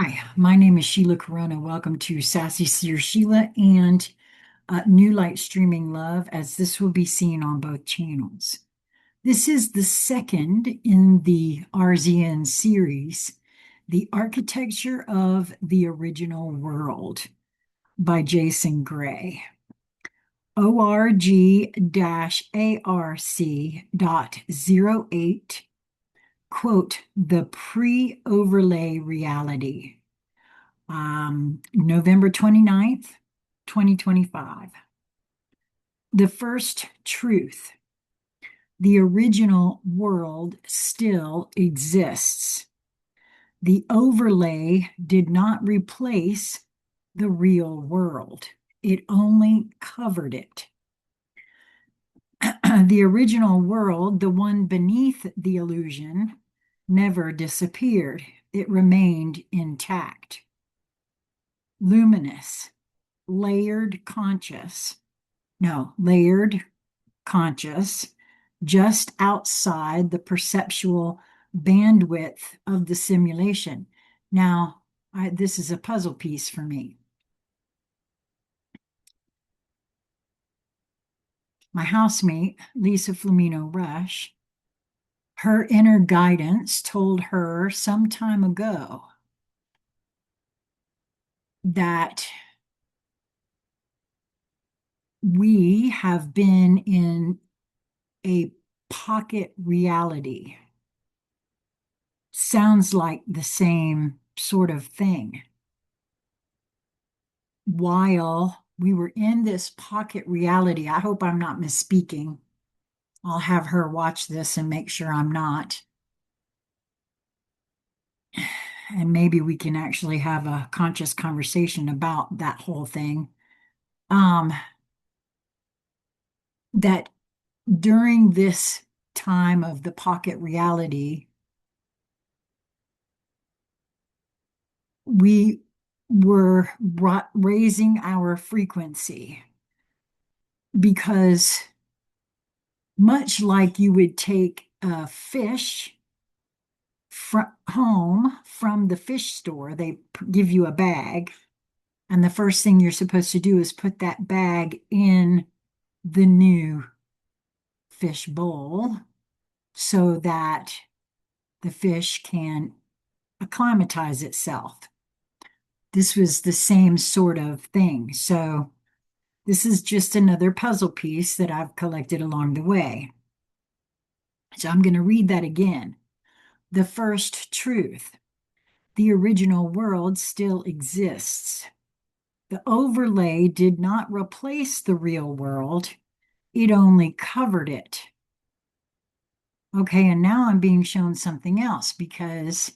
Hi, my name is Sheila Corona. Welcome to Sassy Seer Sheila and New Light Streaming Love, as this will be seen on both channels. This is the second in the RZN series, The Architecture of the Original World by Jason Gray. ORG-ARC.08, quote, the pre-overlay reality. November 29th, 2025. The first truth: the original world still exists. The overlay did not replace the real world, it only covered it. The original world, the one beneath the illusion, never disappeared. It remained intact. Luminous, layered conscious, layered conscious, just outside the perceptual bandwidth of the simulation. Now, this is a puzzle piece for me. My housemate, Lisa Flamino Rush, her inner guidance told her some time ago that we have been in a pocket reality. Sounds like the same sort of thing. While we were in this pocket reality, I hope I'm not misspeaking. I'll have her watch this and make sure I'm not. And maybe we can actually have a conscious conversation about that whole thing. That during this time of the pocket reality, we were raising our frequency because, much like you would take a fish home from the fish store, they give you a bag, and the first thing you're supposed to do is put that bag in the new fish bowl so that the fish can acclimatize itself. This was the same sort of thing. So this is just another puzzle piece that I've collected along the way. So I'm going to read that again. The first truth: the original world still exists. The overlay did not replace the real world, it only covered it. Okay, and now I'm being shown something else because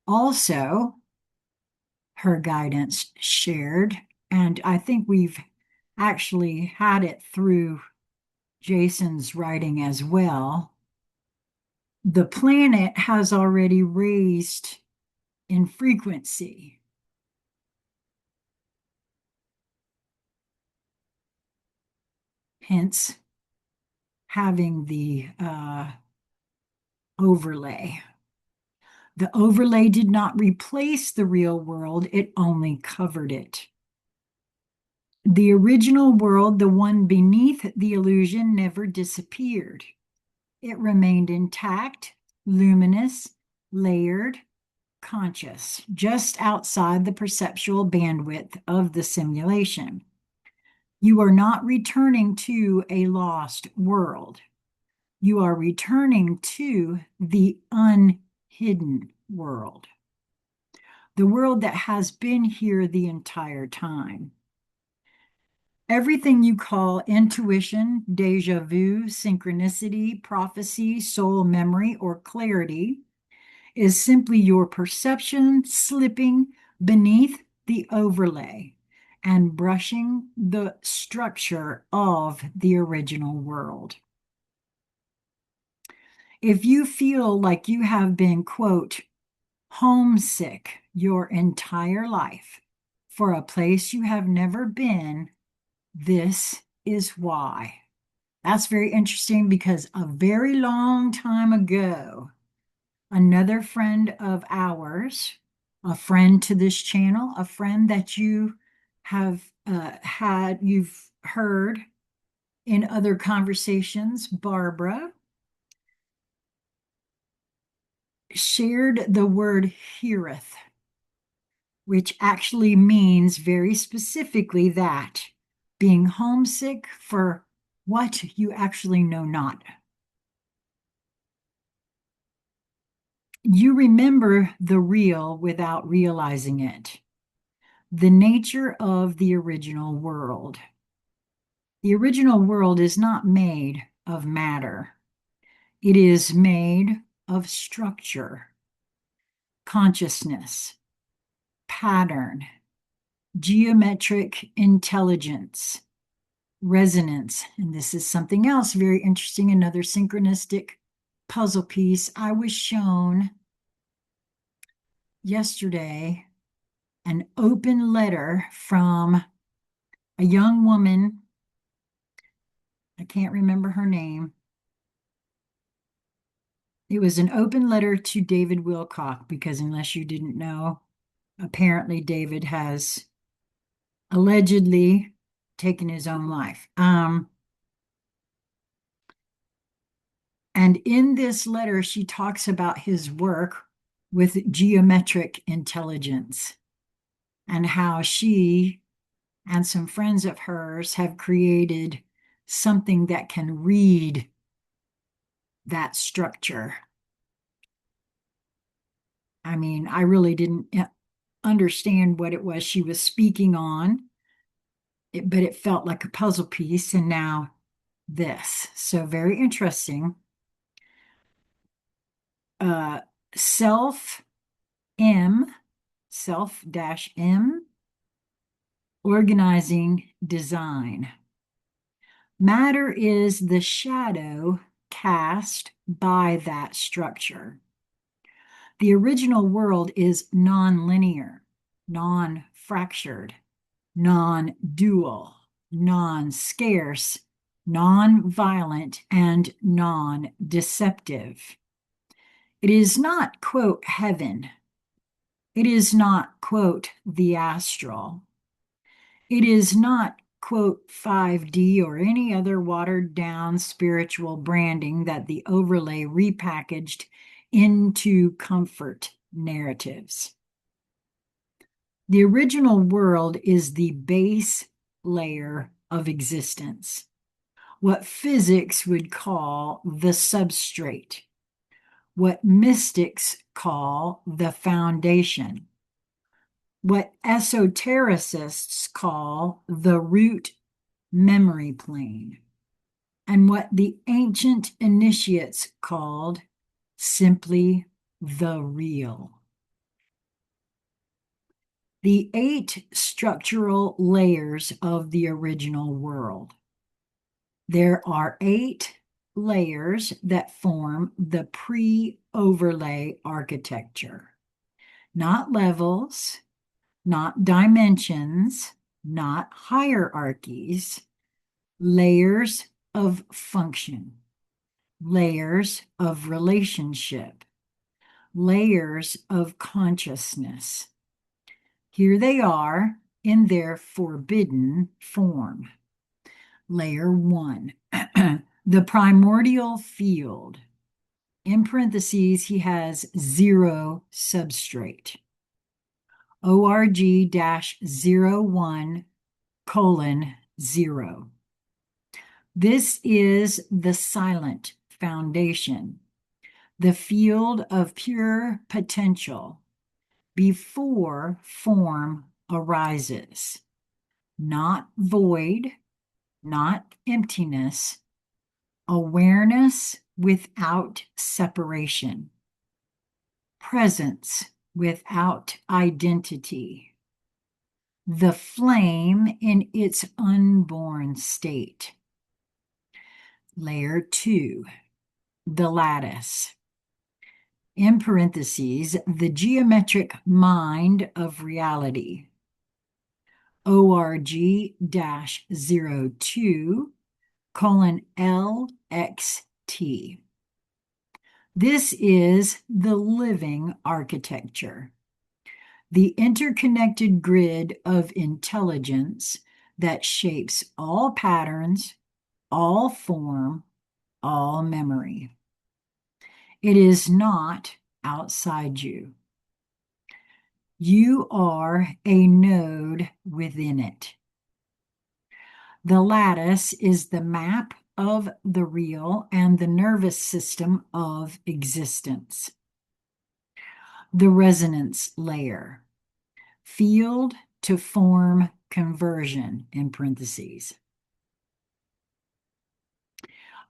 also her guidance shared, and I think we've actually had it through Jason's writing as well. The planet has already raised in frequency. Hence, having the overlay. The overlay did not replace the real world, it only covered it. The original world, the one beneath the illusion, never disappeared. It remained intact, luminous, layered, conscious, just outside the perceptual bandwidth of the simulation. You are not returning to a lost world. You are returning to the unhidden world, the world that has been here the entire time. Everything you call intuition, deja vu, synchronicity, prophecy, soul memory, or clarity is simply your perception slipping beneath the overlay and brushing the structure of the original world. If you feel like you have been, quote, homesick your entire life for a place you have never been, this is why. That's very interesting because a very long time ago, another friend of ours a friend to this channel, a friend that you have you've heard in other conversations, Barbara, shared the word heareth, which actually means very specifically that being homesick for what you actually know not. You remember the real without realizing it, the nature of the original world. The original world is not made of matter. It is made of structure, consciousness, pattern, geometric intelligence, resonance. And this is something else very interesting, another synchronistic puzzle piece. I was shown yesterday an open letter from a young woman. I can't remember her name. It was an open letter to David Wilcock, because unless you didn't know, apparently David has allegedly taken his own life. And in this letter, she talks about his work with geometric intelligence and how she and some friends of hers have created something that can read that structure. I mean, I really didn't understand what it was she was speaking on, but it felt like a puzzle piece. And now this. So very interesting. Self M, self-M, organizing design. Matter is the shadow cast by that structure. The original world is non-linear, non-fractured, non-dual, non-scarce, non-violent, and non-deceptive. It is not, quote, heaven. It is not, quote, the astral. It is not, quote, 5D or any other watered down spiritual branding that the overlay repackaged into comfort narratives. The original world is the base layer of existence, what physics would call the substrate, what mystics call the foundation, what esotericists call the root memory plane, and what the ancient initiates called simply the real. The 8 structural layers of the original world. There are 8 layers that form the pre-overlay architecture, not levels, not dimensions, not hierarchies, layers of function, layers of relationship, layers of consciousness. Here they are in their forbidden form. Layer 1, the primordial field. In parentheses, he has 0 substrate. ORG-01:0. This is the silent foundation, the field of pure potential before form arises, not void, not emptiness, awareness without separation, presence without identity, the flame in its unborn state. Layer 2, the lattice. In parentheses, the geometric mind of reality. ORG-02:LXT. This is the living architecture, the interconnected grid of intelligence that shapes all patterns, all form, all memory. It is not outside you. You are a node within it. The lattice is the map of the real and the nervous system of existence. The resonance layer, field to form conversion, in parentheses.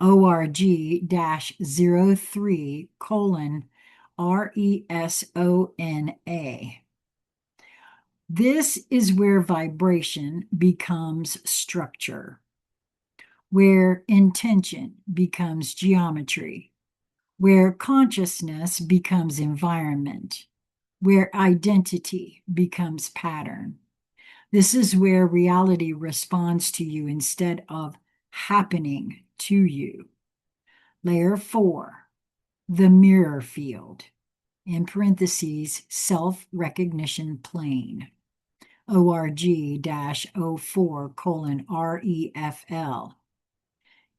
ORG-03:RESONA. This is where vibration becomes structure, where intention becomes geometry, where consciousness becomes environment, where identity becomes pattern. This is where reality responds to you instead of happening to you. Layer 4, the mirror field, in parentheses, self-recognition plane. ORG-04:REFL.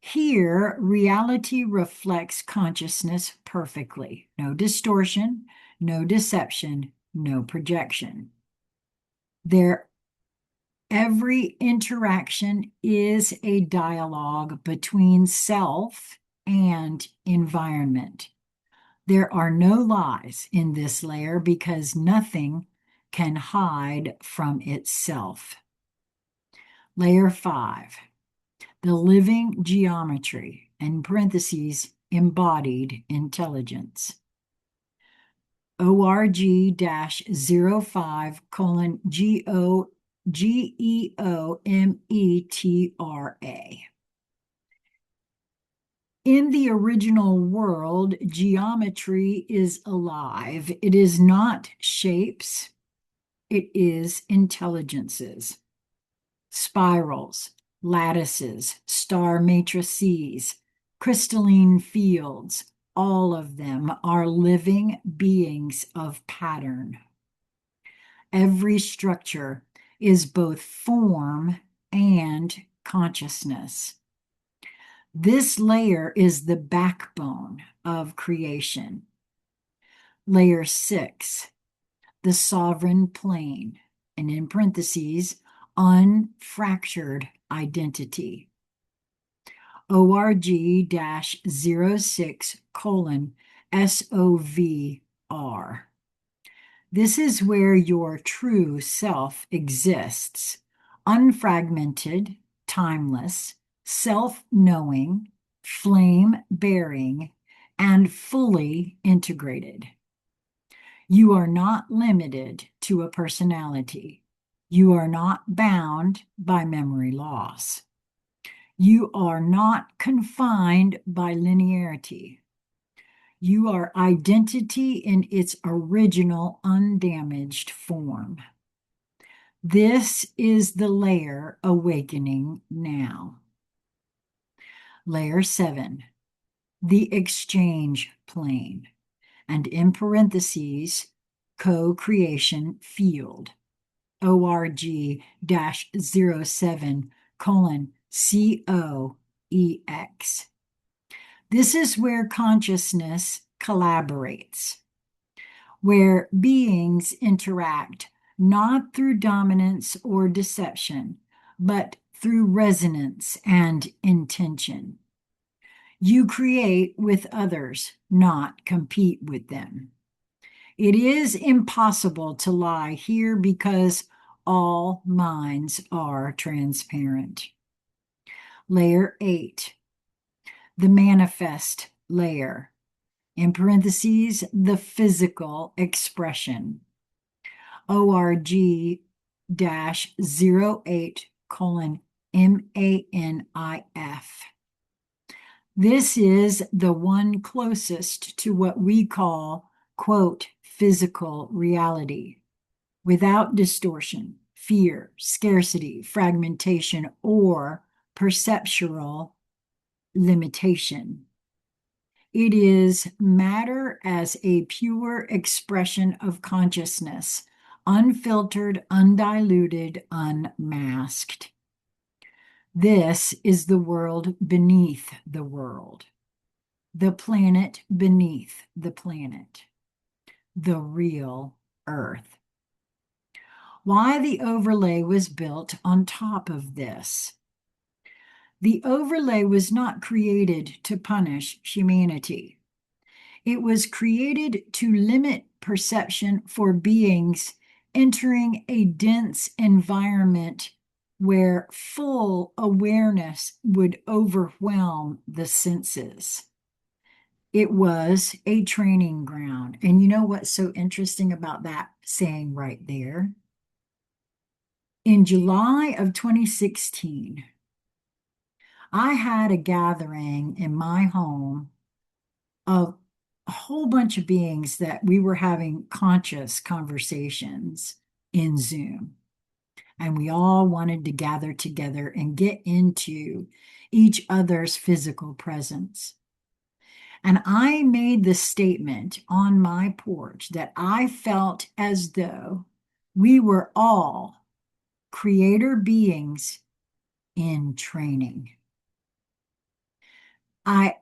Here, reality reflects consciousness perfectly. No distortion, no deception, no projection. Every interaction is a dialogue between self and environment. There are no lies in this layer because nothing can hide from itself. Layer 5, the living geometry, in parentheses, embodied intelligence. ORG-05:GEOMETRA. In the original world, geometry is alive. It is not shapes, it is intelligences. Spirals, lattices, star matrices, crystalline fields, all of them are living beings of pattern. Every structure is both form and consciousness. This layer is the backbone of creation. Layer 6, the sovereign plane, and in parentheses, unfractured identity. ORG-06:SOVR. This is where your true self exists, unfragmented, timeless, self-knowing, flame-bearing, and fully integrated. You are not limited to a personality. You are not bound by memory loss. You are not confined by linearity. You are identity in its original undamaged form. This is the layer awakening now. Layer 7, the exchange plane, and in parentheses, co-creation field. ORG-07:COEX. This is where consciousness collaborates, where beings interact not through dominance or deception, but through resonance and intention. You create with others, not compete with them. It is impossible to lie here because all minds are transparent. Layer 8, the manifest layer, in parentheses, the physical expression. ORG-08:MANIF. This is the one closest to what we call, quote, physical reality, without distortion, fear, scarcity, fragmentation, or perceptual limitation. It is matter as a pure expression of consciousness, unfiltered, undiluted, unmasked. This is the world beneath the world, the planet beneath the planet, the real Earth. Why the overlay was built on top of this. The overlay was not created to punish humanity. It was created to limit perception for beings entering a dense environment where full awareness would overwhelm the senses. It was a training ground. And you know what's so interesting about that saying right there? In July of 2016, I had a gathering in my home of a whole bunch of beings that we were having conscious conversations in Zoom. And we all wanted to gather together and get into each other's physical presence. And I made the statement on my porch that I felt as though we were all creator beings in training. I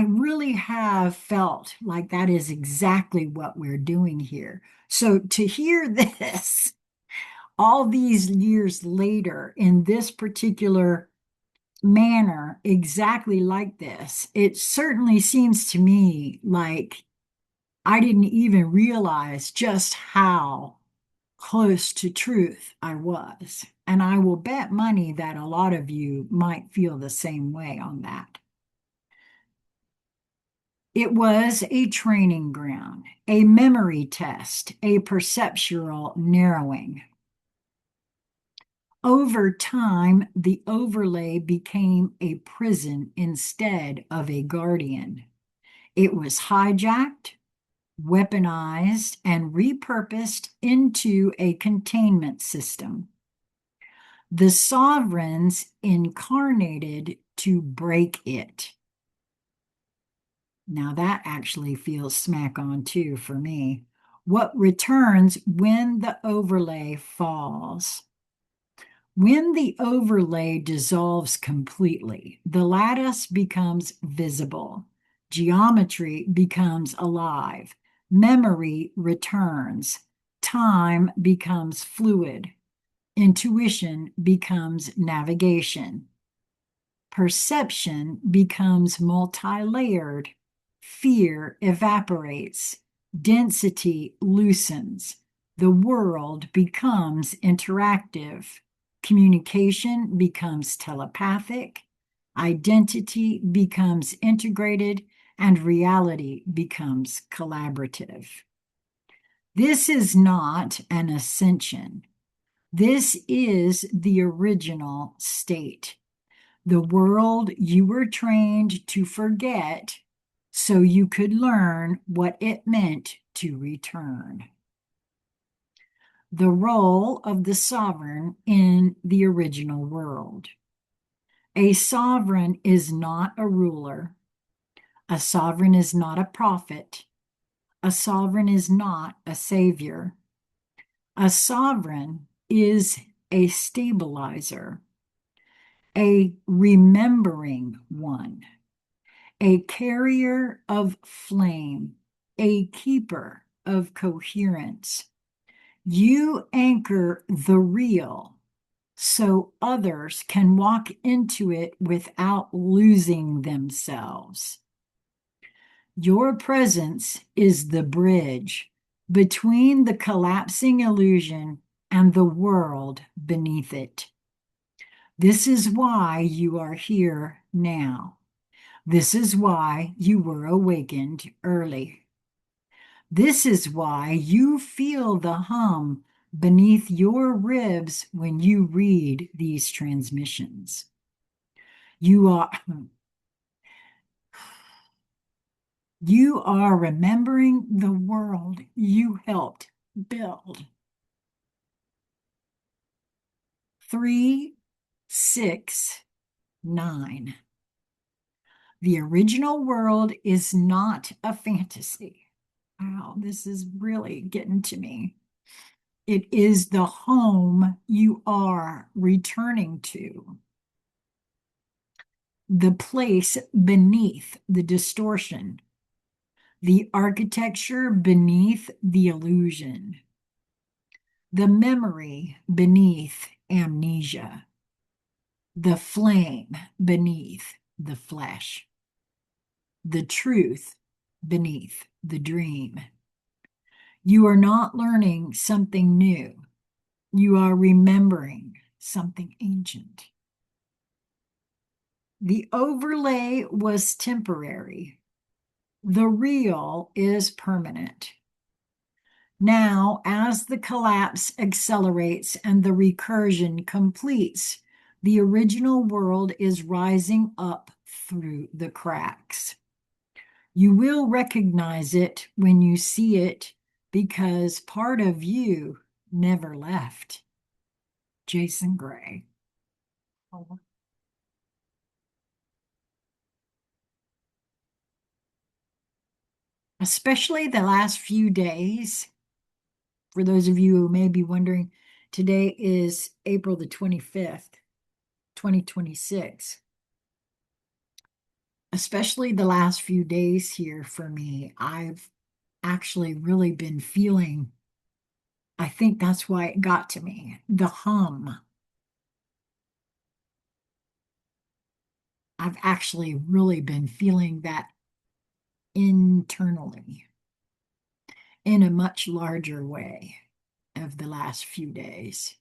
really have felt like that is exactly what we're doing here. So to hear this all these years later in this particular manner, exactly like this, it certainly seems to me like I didn't even realize just how close to truth I was. And I will bet money that a lot of you might feel the same way on that. It was a training ground, a memory test, a perceptual narrowing. Over time, the overlay became a prison instead of a guardian. It was hijacked, weaponized, and repurposed into a containment system. The sovereigns incarnated to break it. Now that actually feels smack on too for me. What returns when the overlay falls? When the overlay dissolves completely, the lattice becomes visible. Geometry becomes alive. Memory returns. Time becomes fluid. Intuition becomes navigation. Perception becomes multi-layered. Fear evaporates. Density loosens. The world becomes interactive. Communication becomes telepathic. Identity becomes integrated. And reality becomes collaborative. This is not an ascension. This is the original state. The world you were trained to forget so you could learn what it meant to return. The role of the sovereign in the original world. A sovereign is not a ruler. A sovereign is not a prophet. A sovereign is not a savior. A sovereign is a stabilizer, a remembering one, a carrier of flame, a keeper of coherence. You anchor the real so others can walk into it without losing themselves. Your presence is the bridge between the collapsing illusion and the world beneath it. This is why you are here now. This is why you were awakened early. This is why you feel the hum beneath your ribs when you read these transmissions. You are remembering the world you helped build. 3, 6, 9. The original world is not a fantasy. Wow, this is really getting to me. It is the home you are returning to, the place beneath the distortion, the architecture beneath the illusion, the memory beneath amnesia, the flame beneath the flesh, the truth beneath the dream. You are not learning something new. You are remembering something ancient. The overlay was temporary. The real is permanent. Now, as the collapse accelerates and the recursion completes, the original world is rising up through the cracks. You will recognize it when you see it because part of you never left. Jason Gray. Especially the last few days. For those of you who may be wondering, today is April the 25th, 2026. Especially the last few days here for me, I've actually really been feeling, I think that's why it got to me, the hum. I've actually really been feeling that internally in a much larger way of the last few days.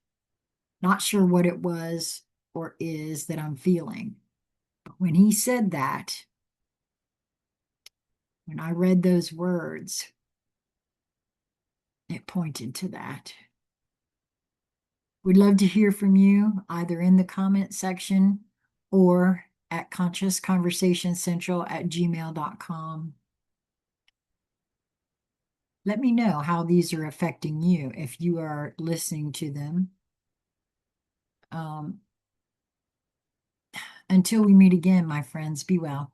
Not sure what it was or is that I'm feeling. But when he said that, when I read those words, it pointed to that. We'd love to hear from you either in the comment section or at consciousconversationcentral@gmail.com. Let me know how these are affecting you if you are listening to them. Until we meet again, my friends, be well.